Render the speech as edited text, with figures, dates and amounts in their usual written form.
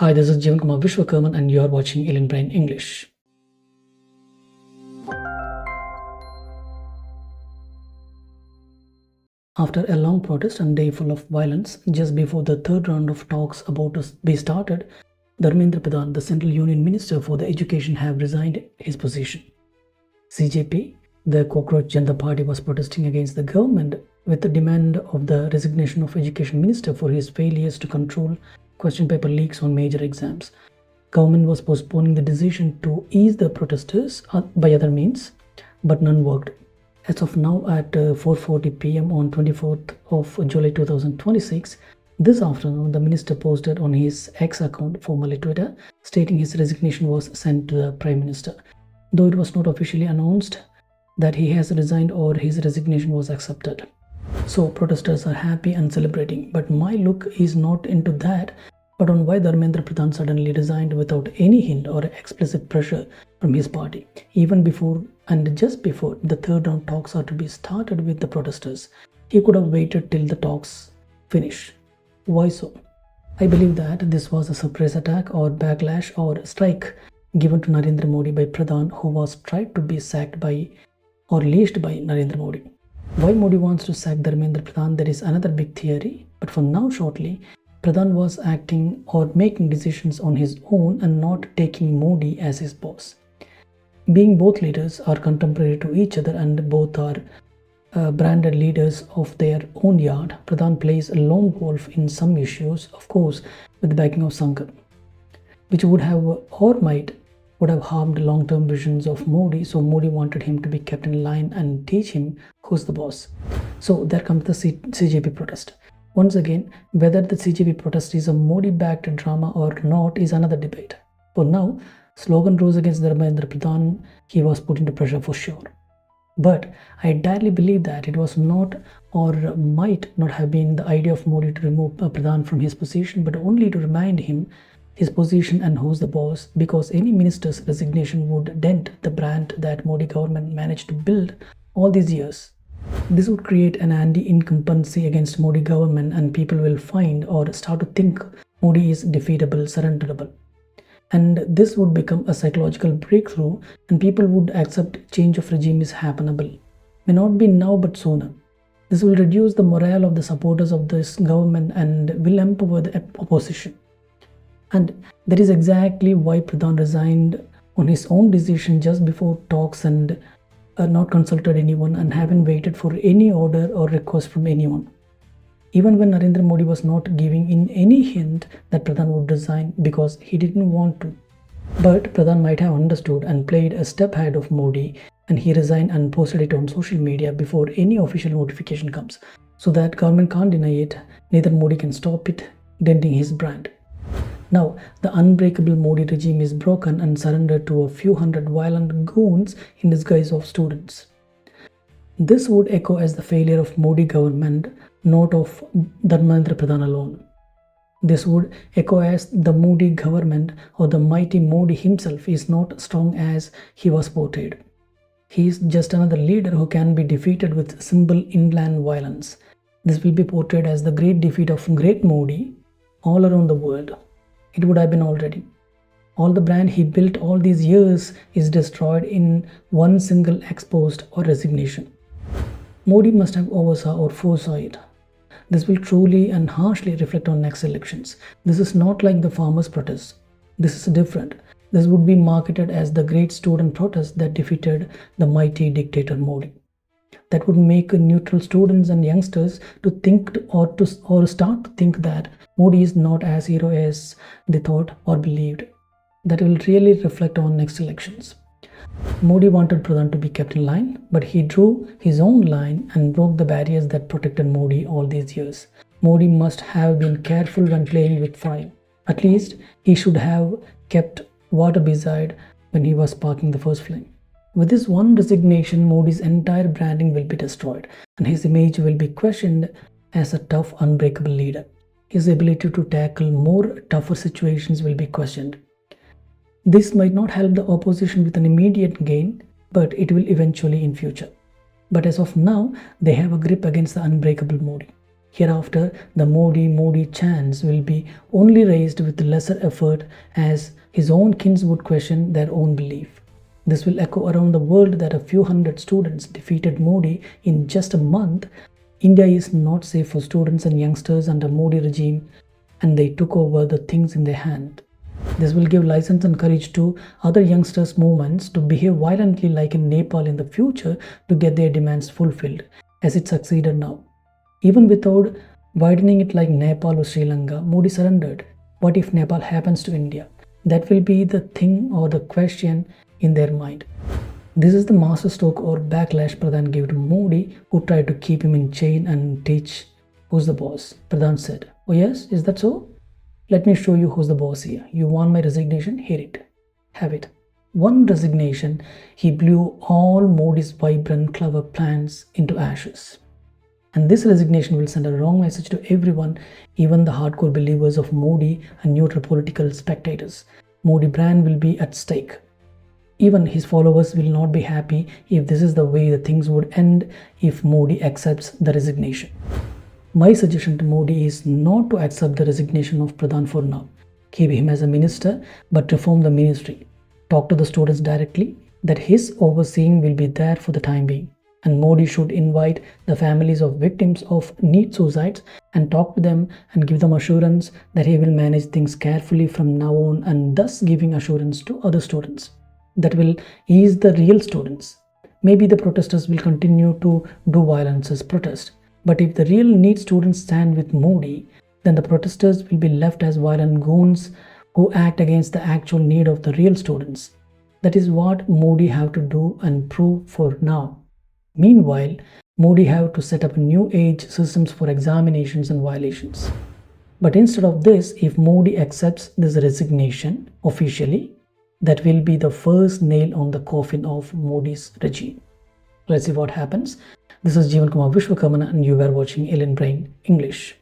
Hi, this is Jeevan Kumar Vishwakarman and you are watching Alien Brain English. After a long protest and day full of violence, just before the third round of talks about to be started, Dharmendra Pradhan, the Central Union Minister for the Education, have resigned his position. CJP, the Cockroach Janata Party, was protesting against the government with the demand of the resignation of Education Minister for his failures to control question paper leaks on major exams. Government was postponing the decision to ease the protesters by other means, but none worked. As of now, at 4:40 p.m. on 24th of July 2026, this afternoon, the minister posted on his X account, formerly Twitter, stating his resignation was sent to the Prime Minister. Though it was not officially announced that he has resigned or his resignation was accepted. So protesters are happy and celebrating, but my look is not into that, but on why Dharmendra Pradhan suddenly resigned without any hint or explicit pressure from his party, even before and just before the third round talks are to be started with the protesters. He could have waited till the talks finish. Why so? I believe that this was a surprise attack or backlash or strike given to Narendra Modi by Pradhan, who was tried to be sacked by or leashed by Narendra Modi. Why Modi wants to sack Dharmendra Pradhan, there is another big theory, but for now shortly, Pradhan was acting or making decisions on his own and not taking Modi as his boss. Being both leaders are contemporary to each other and both are branded leaders of their own yard, Pradhan plays a lone wolf in some issues, of course, with the backing of Sankar, which would have or might would have harmed long-term visions of Modi, so Modi wanted him to be kept in line and teach him who's the boss. So there comes the CJP protest. Once again, whether the CJP protest is a Modi-backed drama or not is another debate. For now, slogan rose against Dharmendra Pradhan, he was put into pressure for sure. But I entirely believe that it was not or might not have been the idea of Modi to remove Pradhan from his position, but only to remind him his position and who's the boss, because any minister's resignation would dent the brand that Modi government managed to build all these years. This would create an anti-incumbency against Modi government and people will find or start to think Modi is defeatable, surrenderable. And this would become a psychological breakthrough and people would accept change of regime is happenable. May not be now but sooner. This will reduce the morale of the supporters of this government and will empower the opposition. And that is exactly why Pradhan resigned on his own decision just before talks and not consulted anyone and haven't waited for any order or request from anyone. Even when Narendra Modi was not giving in any hint that Pradhan would resign because he didn't want to. But Pradhan might have understood and played a step ahead of Modi and he resigned and posted it on social media before any official notification comes. So that government can't deny it, neither Modi can stop it, denting his brand. Now, the unbreakable Modi regime is broken and surrendered to a few hundred violent goons in disguise of students. This would echo as the failure of Modi government, not of Dharmendra Pradhan alone. This would echo as the Modi government or the mighty Modi himself is not strong as he was portrayed. He is just another leader who can be defeated with simple inland violence. This will be portrayed as the great defeat of great Modi all around the world. It would have been already. All the brand he built all these years is destroyed in one single exposed or resignation. Modi must have oversaw or foresaw it. This will truly and harshly reflect on next elections. This is not like the farmers' protest. This is different. This would be marketed as the great student protest that defeated the mighty dictator Modi. That would make neutral students and youngsters to think or start to think that Modi is not as hero as they thought or believed. That will really reflect on next elections. Modi wanted Pradhan to be kept in line, but he drew his own line and broke the barriers that protected Modi all these years. Modi must have been careful when playing with fire. At least he should have kept water beside when he was sparking the first flame. With this one resignation, Modi's entire branding will be destroyed and his image will be questioned as a tough, unbreakable leader. His ability to tackle more tougher situations will be questioned. This might not help the opposition with an immediate gain, but it will eventually in future. But as of now, they have a grip against the unbreakable Modi. Hereafter, the Modi chants will be only raised with lesser effort as his own kins would question their own belief. This will echo around the world that a few hundred students defeated Modi in just a month. India is not safe for students and youngsters under Modi regime, and they took over the things in their hand. This will give license and courage to other youngsters' movements to behave violently like in Nepal in the future to get their demands fulfilled, as it succeeded now. Even without widening it like Nepal or Sri Lanka, Modi surrendered. What if Nepal happens to India? That will be the thing or the question in their mind. This is the masterstroke or backlash Pradhan gave to Modi, who tried to keep him in chain and teach who's the boss. Pradhan said, "Oh yes, is that so? Let me show you who's the boss here. You want my resignation? Here it. Have it." One resignation, he blew all Modi's vibrant, clever plans into ashes. And this resignation will send a wrong message to everyone, even the hardcore believers of Modi and neutral political spectators. Modi brand will be at stake. Even his followers will not be happy if this is the way the things would end if Modi accepts the resignation. My suggestion to Modi is not to accept the resignation of Pradhan for now. Keep him as a minister, but reform the ministry. Talk to the students directly that his overseeing will be there for the time being. And Modi should invite the families of victims of NEET suicides and talk to them and give them assurance that he will manage things carefully from now on, and thus giving assurance to other students. That will ease the real students. Maybe the protesters will continue to do violence as protest. But if the real NEET students stand with Modi, then the protesters will be left as violent goons who act against the actual need of the real students. That is what Modi have to do and prove for now. Meanwhile, Modi have to set up new age systems for examinations and violations. But instead of this, if Modi accepts this resignation officially, that will be the first nail on the coffin of Modi's regime. Let's see what happens. This is Jeevan Kumar Vishwakarman and you were watching Alien Brain English.